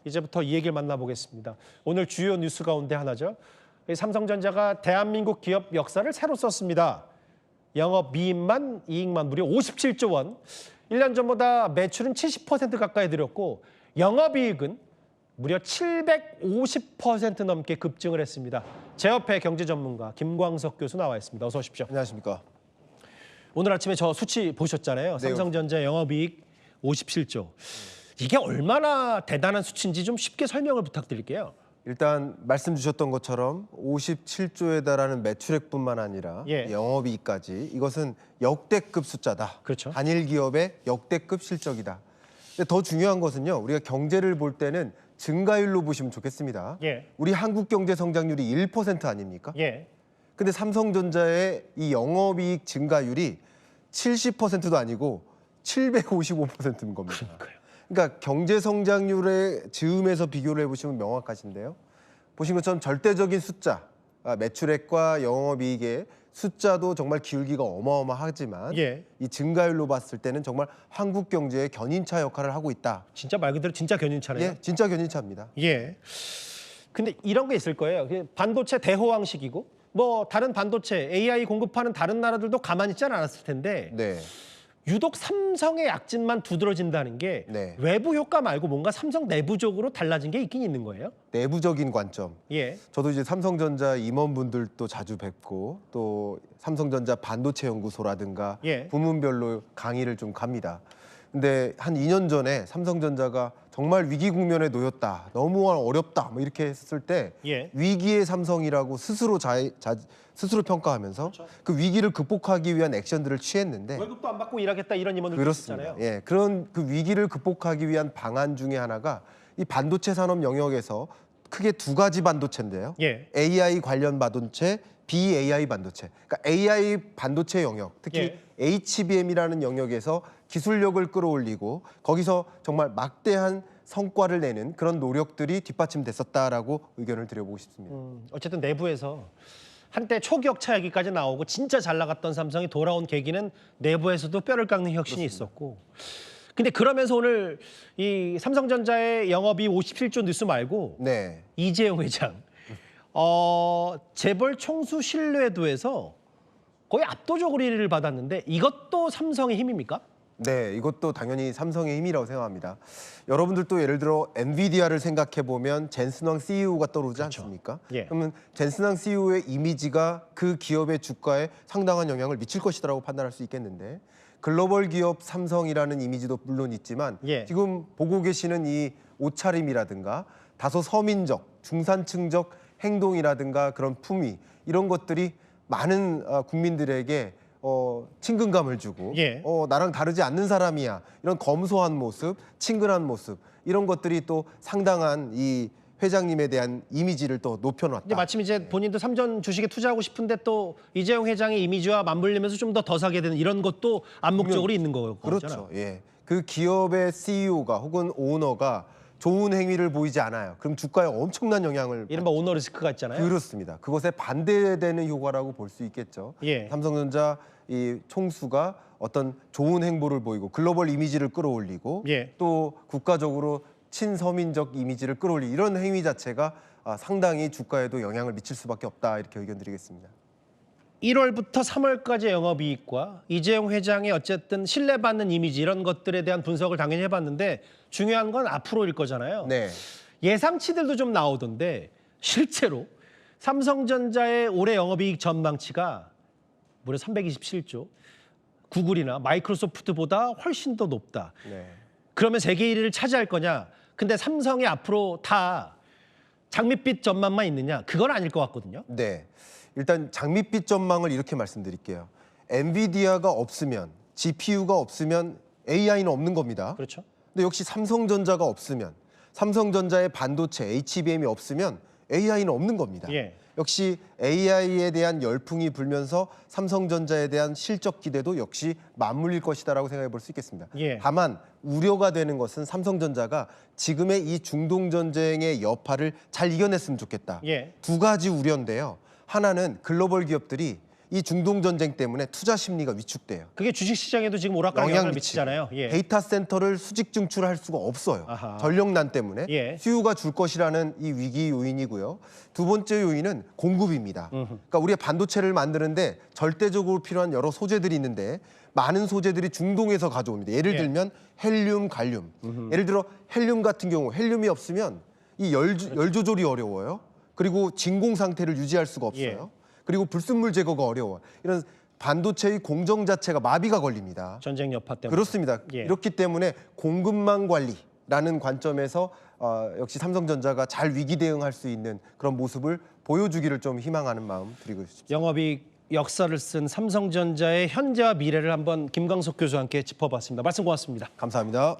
이제부터 이 얘기를 만나보겠습니다. 오늘 주요 뉴스 가운데 하나죠. 삼성전자가 대한민국 기업 역사를 새로 썼습니다. 영업이익만 무려 57조 원. 1년 전보다 매출은 70% 가까이 늘었고 영업이익은 무려 750% 넘게 급증을 했습니다. 제협회 경제전문가 김광석 교수 나와 있습니다. 어서 오십시오. 안녕하십니까. 오늘 아침에 저 수치 보셨잖아요. 네. 삼성전자 영업이익 57조. 이게 얼마나 대단한 수치인지 좀 쉽게 설명을 부탁드릴게요. 일단 말씀 주셨던 것처럼 57조에 달하는 매출액뿐만 아니라 예. 영업이익까지 이것은 역대급 숫자다. 그렇죠. 단일 기업의 역대급 실적이다. 근데 더 중요한 것은요. 우리가 경제를 볼 때는 증가율로 보시면 좋겠습니다. 예. 우리 한국 경제 성장률이 1% 아닙니까? 예. 근데 삼성전자의 이 영업이익 증가율이 70%도 아니고 755%인 겁니다. 그러니까 경제 성장률의 즈음에서 비교를 해보시면 명확하신데요. 보신 것처럼 절대적인 숫자, 매출액과 영업이익의 숫자도 정말 기울기가 어마어마하지만 예. 이 증가율로 봤을 때는 정말 한국 경제의 견인차 역할을 하고 있다. 진짜 말 그대로 진짜 견인차네요. 예, 진짜 견인차입니다. 예. 근데 이런 게 있을 거예요. 반도체 대호황식이고 뭐 다른 반도체 AI 공급하는 다른 나라들도 가만히 있지 않았을 텐데 네. 유독 삼성의 약진만 두드러진다는 게 네. 외부 효과 말고 뭔가 삼성 내부적으로 달라진 게 있긴 있는 거예요? 내부적인 관점. 예. 저도 이제 삼성전자 임원분들도 자주 뵙고 또 삼성전자 반도체 연구소라든가 예. 부문별로 강의를 좀 갑니다. 근데 한 2년 전에 삼성전자가 정말 위기 국면에 놓였다. 너무 어렵다. 뭐 이렇게 했을 때 예. 위기의 삼성이라고 스스로 스스로 평가하면서 그렇죠. 그 위기를 극복하기 위한 액션들을 취했는데 월급도 안 받고 일하겠다 이런 임원들도 그렇습니다. 있잖아요. 예, 그런 그 위기를 극복하기 위한 방안 중에 하나가 이 반도체 산업 영역에서 크게 두 가지 반도체인데요. 예. AI 관련 반도체, BAI 반도체. 그러니까 AI 반도체 영역, 특히 예. HBM이라는 영역에서 기술력을 끌어올리고 거기서 정말 막대한 성과를 내는 그런 노력들이 뒷받침됐었다라고 의견을 드려보고 싶습니다. 어쨌든 내부에서 한때 초기역차 얘기까지 나오고 진짜 잘 나갔던 삼성이 돌아온 계기는 내부에서도 뼈를 깎는 혁신이 있었고. 근데 그러면서 오늘 이 삼성전자의 영업이 57조 뉴스 말고 네. 이재용 회장 재벌 총수 신뢰도에서 거의 압도적으로 1위를 받았는데 이것도 삼성의 힘입니까? 네, 이것도 당연히 삼성의 힘이라고 생각합니다. 여러분들도 예를 들어 엔비디아를 생각해 보면 젠슨왕 CEO가 떠오르지 그렇죠. 않습니까? 예. 그러면 젠슨왕 CEO의 이미지가 그 기업의 주가에 상당한 영향을 미칠 것이라고 판단할 수 있겠는데 글로벌 기업 삼성이라는 이미지도 물론 있지만 예. 지금 보고 계시는 이 옷차림이라든가 다소 서민적, 중산층적 행동이라든가 그런 품위 이런 것들이 많은 국민들에게 친근감을 주고 예. 나랑 다르지 않는 사람이야 이런 검소한 모습, 친근한 모습 이런 것들이 또 상당한 이 회장님에 대한 이미지를 또 높여놨다. 근데 마침 이제 본인도 삼전 주식에 투자하고 싶은데 또 이재용 회장의 이미지와 맞물리면서 좀 더 사게 되는 이런 것도 암묵적으로 있는 거잖아요. 그렇죠. 예, 그 기업의 CEO가 혹은 오너가 좋은 행위를 보이지 않아요. 그럼 주가에 엄청난 영향을 이른바 오너 리스크가 있잖아요. 그렇습니다. 그것에 반대되는 효과라고 볼 수 있겠죠. 예. 삼성전자 이 총수가 어떤 좋은 행보를 보이고 글로벌 이미지를 끌어올리고 예. 또 국가적으로 친서민적 이미지를 끌어올리 이런 행위 자체가 상당히 주가에도 영향을 미칠 수밖에 없다 이렇게 의견 드리겠습니다. 1월부터 3월까지 영업이익과 이재용 회장의 어쨌든 신뢰받는 이미지 이런 것들에 대한 분석을 당연히 해봤는데 중요한 건 앞으로일 거잖아요. 네. 예상치들도 좀 나오던데 실제로 삼성전자의 올해 영업이익 전망치가 무려 327조, 구글이나 마이크로소프트보다 훨씬 더 높다. 네. 그러면 세계 1위를 차지할 거냐? 근데 삼성이 앞으로 다 장밋빛 전망만 있느냐? 그건 아닐 것 같거든요. 네. 일단 장밋빛 전망을 이렇게 말씀드릴게요. 엔비디아가 없으면 GPU가 없으면 AI는 없는 겁니다. 그렇죠. 근데 역시 삼성전자가 없으면 삼성전자의 반도체 HBM이 없으면 AI는 없는 겁니다. 예. 역시 AI에 대한 열풍이 불면서 삼성전자에 대한 실적 기대도 역시 맞물릴 것이다라고 생각해 볼 수 있겠습니다. 예. 다만 우려가 되는 것은 삼성전자가 지금의 이 중동 전쟁의 여파를 잘 이겨냈으면 좋겠다. 예. 두 가지 우려인데요. 하나는 글로벌 기업들이 이 중동 전쟁 때문에 투자 심리가 위축돼요. 그게 주식 시장에도 지금 오락가락 영향을 미치잖아요. 예. 데이터 센터를 수직 증출할 수가 없어요. 아하. 전력난 때문에 예. 수요가 줄 것이라는 이 위기 요인이고요. 두 번째 요인은 공급입니다. 그러니까 우리가 반도체를 만드는데 절대적으로 필요한 여러 소재들이 있는데 많은 소재들이 중동에서 가져옵니다. 예를 예. 들면 헬륨, 갈륨. 예를 들어 헬륨 같은 경우 헬륨이 없으면 이 열 조절이 어려워요. 그리고 진공 상태를 유지할 수가 없어요. 예. 그리고 불순물 제거가 어려워. 이런 반도체의 공정 자체가 마비가 걸립니다. 전쟁 여파 때문에. 그렇습니다. 예. 이렇기 때문에 공급망 관리라는 관점에서 역시 삼성전자가 잘 위기 대응할 수 있는 그런 모습을 보여주기를 좀 희망하는 마음 드리고 싶습니다. 영업이익 역사를 쓴 삼성전자의 현재와 미래를 한번 김광석 교수와 함께 짚어봤습니다. 말씀 고맙습니다. 감사합니다.